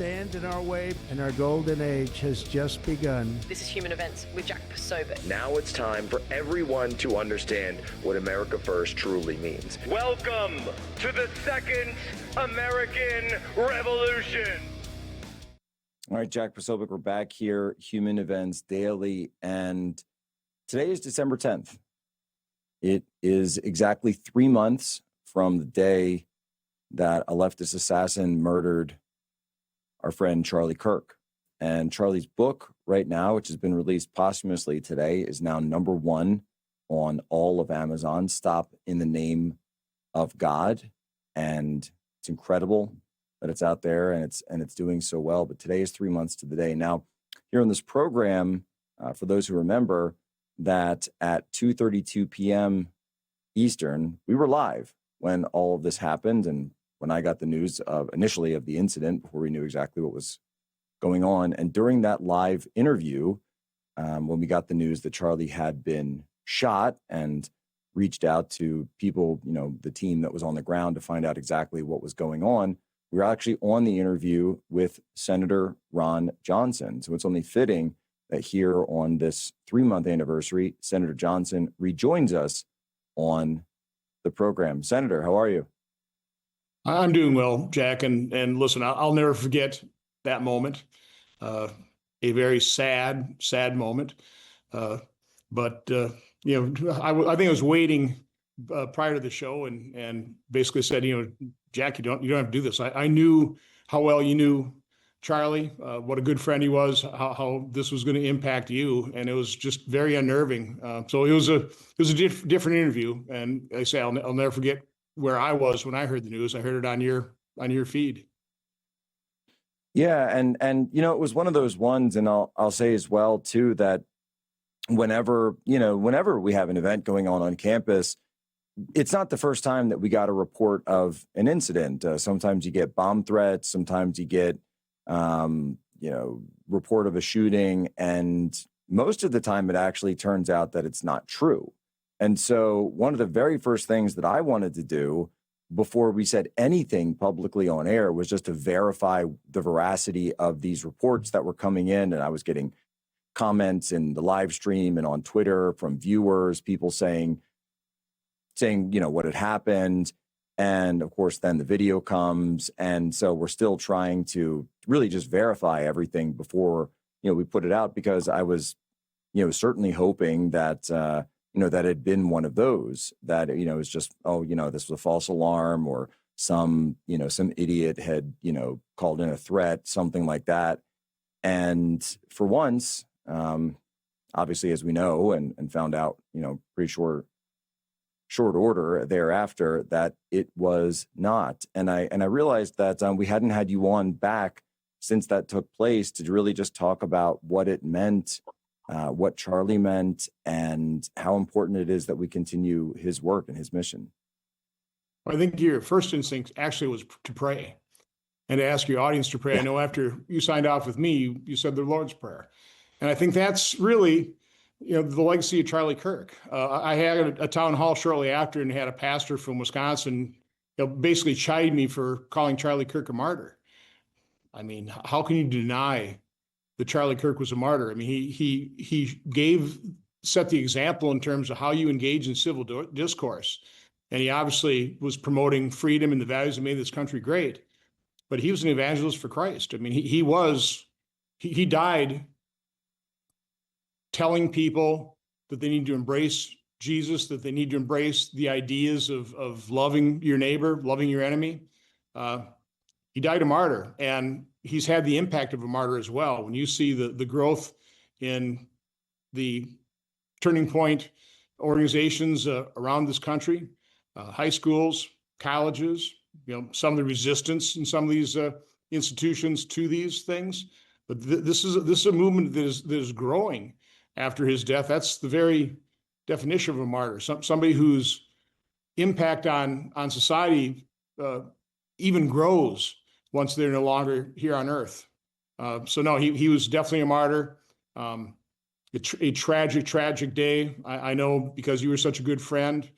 stand in our way, and our golden age has just begun. This is Human Events with Jack Posobiec. Now it's time for everyone to understand what America First truly means. Welcome to the Second American Revolution. All right, Jack Posobiec, we're back here, Human Events Daily, and today is December 10th. It is exactly 3 months from the day that a leftist assassin murdered our friend Charlie Kirk. And Charlie's book right now, which has been released posthumously today, is now #1 on all of Amazon, Stop in the Name of God. And it's incredible that it's out there and it's doing so well. But today is 3 months to the day. Now, here on this program, for those who remember, that at 2:32 p.m. Eastern, we were live when all of this happened. And when I got the news initially of the incident, before we knew exactly what was going on. And during that live interview, when we got the news that Charlie had been shot and reached out to people, the team that was on the ground to find out exactly what was going on, we were actually on the interview with Senator Ron Johnson. So it's only fitting that here on this 3-month anniversary, Senator Johnson rejoins us on the program. Senator, how are you? I'm doing well, Jack. And listen, I'll never forget that moment. A very sad moment. I think I was waiting prior to the show and basically said, Jack, you don't have to do this. I knew how well you knew Charlie, what a good friend he was, how this was going to impact you, and it was just very unnerving. So it was a different interview, and I say I'll never forget where I was when I heard the news. I heard it on your feed. Yeah, and it was one of those ones, and I'll say as well too that whenever we have an event going on campus, it's not the first time that we got a report of an incident. Sometimes you get bomb threats, sometimes you get report of a shooting, and most of the time it actually turns out that it's not true. And so one of the very first things that I wanted to do before we said anything publicly on air was just to verify the veracity of these reports that were coming in. And I was getting comments in the live stream and on Twitter from viewers, people saying, what had happened. And of course, then the video comes. And so we're still trying to really just verify everything before, we put it out, because I was, certainly hoping that, that had been one of those that, it's just, this was a false alarm, or some idiot had, called in a threat, something like that. And for once, obviously, as we know, and found out, pretty short order thereafter, that it was not. And I realized that we hadn't had you on back since that took place to really just talk about what it meant, what Charlie meant, and how important it is that we continue his work and his mission. I think your first instinct actually was to pray and to ask your audience to pray. Yeah. I know after you signed off with me, you said the Lord's Prayer. And I think that's really, the legacy of Charlie Kirk. I had a town hall shortly after and had a pastor from Wisconsin basically chide me for calling Charlie Kirk a martyr. I mean, how can you deny that Charlie Kirk was a martyr? I mean, he set the example in terms of how you engage in civil discourse. And he obviously was promoting freedom and the values that made this country great. But he was an evangelist for Christ. I mean, he died telling people that they need to embrace Jesus, that they need to embrace the ideas of loving your neighbor, loving your enemy. He died a martyr, and he's had the impact of a martyr as well. When you see the growth in the Turning Point organizations around this country, high schools, colleges, some of the resistance in some of these institutions to these things. But this is a movement that is growing after his death. That's the very definition of a martyr. Somebody whose impact on society even grows once they're no longer here on earth. So no, he was definitely a martyr. A tragic day. I know, because you were such a good friend.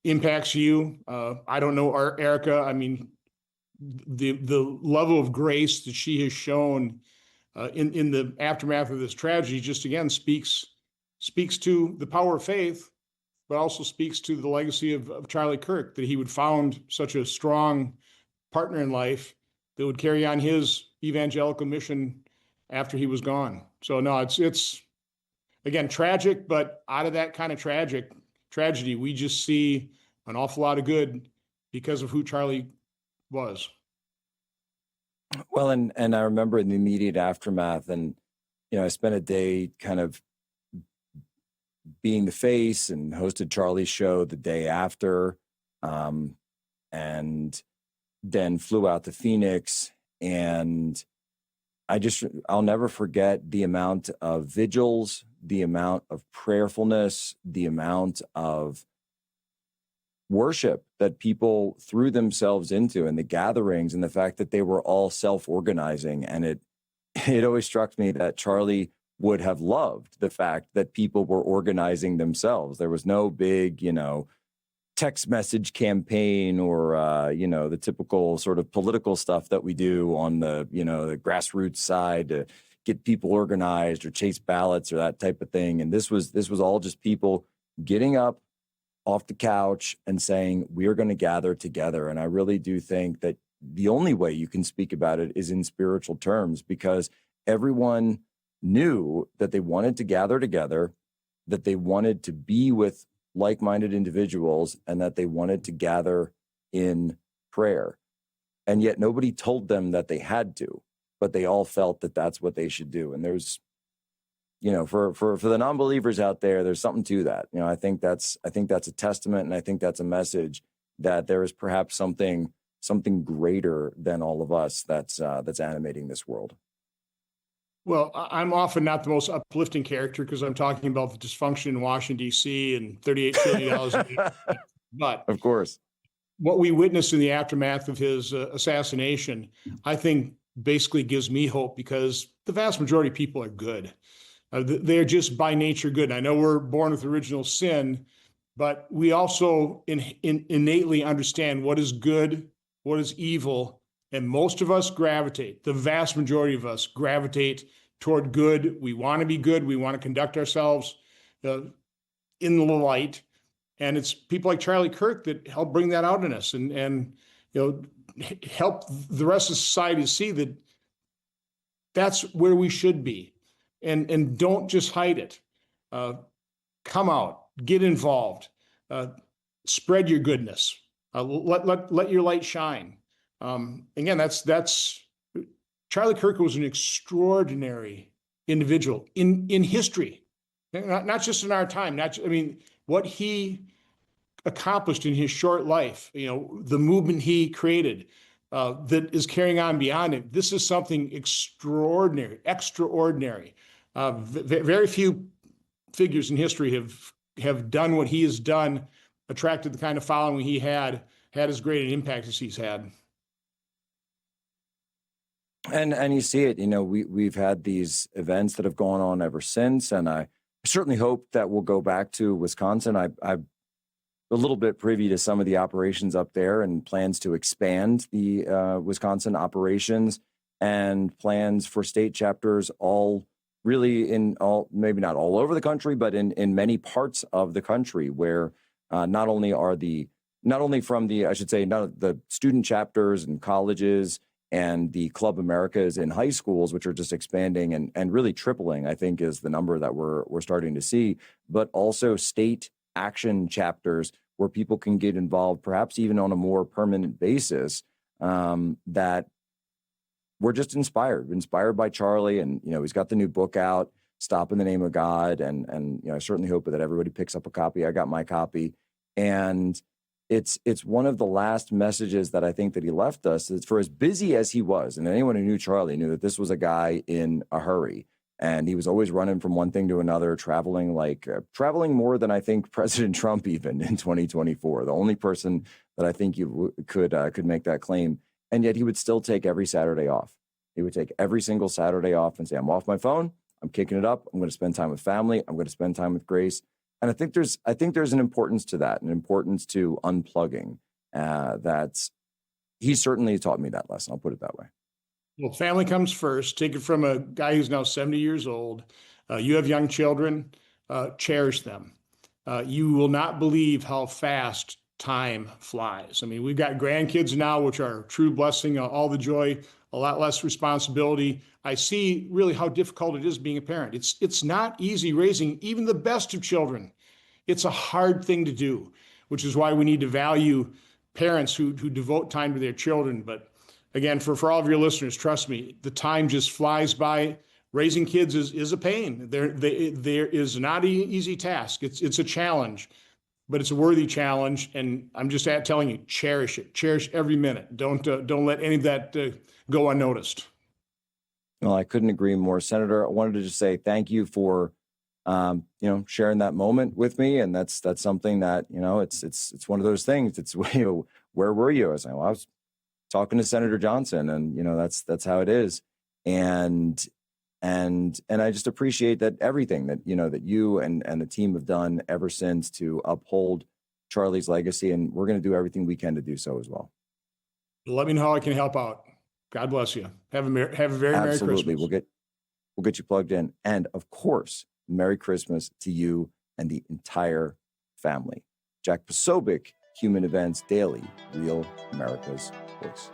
Impacts you. I don't know Erica. I mean, the level of grace that she has shown in the aftermath of this tragedy just again speaks to the power of faith, but also speaks to the legacy of Charlie Kirk, that he would found such a strong partner in life that would carry on his evangelical mission after he was gone. So no, it's again tragic, but out of that kind of tragedy, we just see an awful lot of good because of who Charlie was. Well, and I remember in the immediate aftermath, and I spent a day kind of being the face and hosted Charlie's show the day after, and then flew out to Phoenix. And I'll never forget the amount of vigils, the amount of prayerfulness, the amount of worship that people threw themselves into, and the gatherings, and the fact that they were all self-organizing. And it always struck me that Charlie would have loved the fact that people were organizing themselves. There was no big, text message campaign or, the typical sort of political stuff that we do on the grassroots side to get people organized or chase ballots or that type of thing. And this was all just people getting up off the couch and saying, we are going to gather together. And I really do think that the only way you can speak about it is in spiritual terms, because everyone knew that they wanted to gather together, that they wanted to be with like-minded individuals, and that they wanted to gather in prayer. And yet nobody told them that they had to, but they all felt that that's what they should do. And there's, for the non-believers out there, there's something to that. I think that's a testament, and I think that's a message that there is perhaps something greater than all of us that's animating this world. Well, I'm often not the most uplifting character because I'm talking about the dysfunction in Washington, D.C. and $38 trillion. But of course, what we witnessed in the aftermath of his assassination, I think basically gives me hope, because the vast majority of people are good. They're just by nature good. And I know we're born with original sin, but we also innately understand what is good, what is evil. And most of us the vast majority of us gravitate toward good. We want to be good. We want to conduct ourselves in the light. And it's people like Charlie Kirk that help bring that out in us and help the rest of society to see that that's where we should be. And don't just hide it. Come out, get involved, spread your goodness, let your light shine. Again, that's Charlie Kirk was an extraordinary individual in history, not just in our time. What he accomplished in his short life, the movement he created that is carrying on beyond him. This is something extraordinary. Very few figures in history have done what he has done, attracted the kind of following he had as great an impact as he's had. And you see it, we've had these events that have gone on ever since. And I certainly hope that we'll go back to Wisconsin. I'm a little bit privy to some of the operations up there and plans to expand the Wisconsin operations and plans for state chapters maybe not all over the country, but in many parts of the country where not only from the student chapters and colleges and the Club Americas in high schools, which are just expanding and really tripling, I think is the number that we're starting to see, but also state action chapters where people can get involved, perhaps even on a more permanent basis, that we're just inspired by Charlie. And, he's got the new book out, Stop in the Name of God. And I certainly hope that everybody picks up a copy. I got my copy. And it's one of the last messages that I think that he left us. Is for as busy as he was, and anyone who knew Charlie knew that this was a guy in a hurry. And he was always running from one thing to another, traveling more than I think President Trump even in 2024. The only person that I think you could make that claim. And yet he would still take every Saturday off. He would take every single Saturday off and say, I'm off my phone. I'm kicking it up. I'm going to spend time with family. I'm going to spend time with grace. And I think there's an importance to that, an importance to unplugging. That's he certainly taught me that lesson. I'll put it that way. Well, family comes first. Take it from a guy who's now 70 years old. You have young children, cherish them. You will not believe how fast time flies. I mean, we've got grandkids now, which are a true blessing, all the joy, a lot less responsibility. I see really how difficult it is being a parent. It's not easy raising even the best of children. It's a hard thing to do, which is why we need to value parents who devote time to their children. But again, for all of your listeners, trust me, the time just flies by. Raising kids is a pain. There is not an easy task. It's a challenge, but it's a worthy challenge. And I'm just telling you, cherish it. Cherish every minute. Don't let any of that go unnoticed. Well, I couldn't agree more, Senator. I wanted to just say thank you for sharing that moment with me, and that's something that it's one of those things. It's where were you? I was like, well, I was talking to Senator Johnson, and that's how it is. And I just appreciate that everything that that you and the team have done ever since to uphold Charlie's legacy, and we're going to do everything we can to do so as well. Let me know how I can help out. God bless you. Have a very Merry Absolutely. Christmas. We'll get you plugged in, and of course, Merry Christmas to you and the entire family. Jack Posobiec, Human Events Daily, Real America's Voice.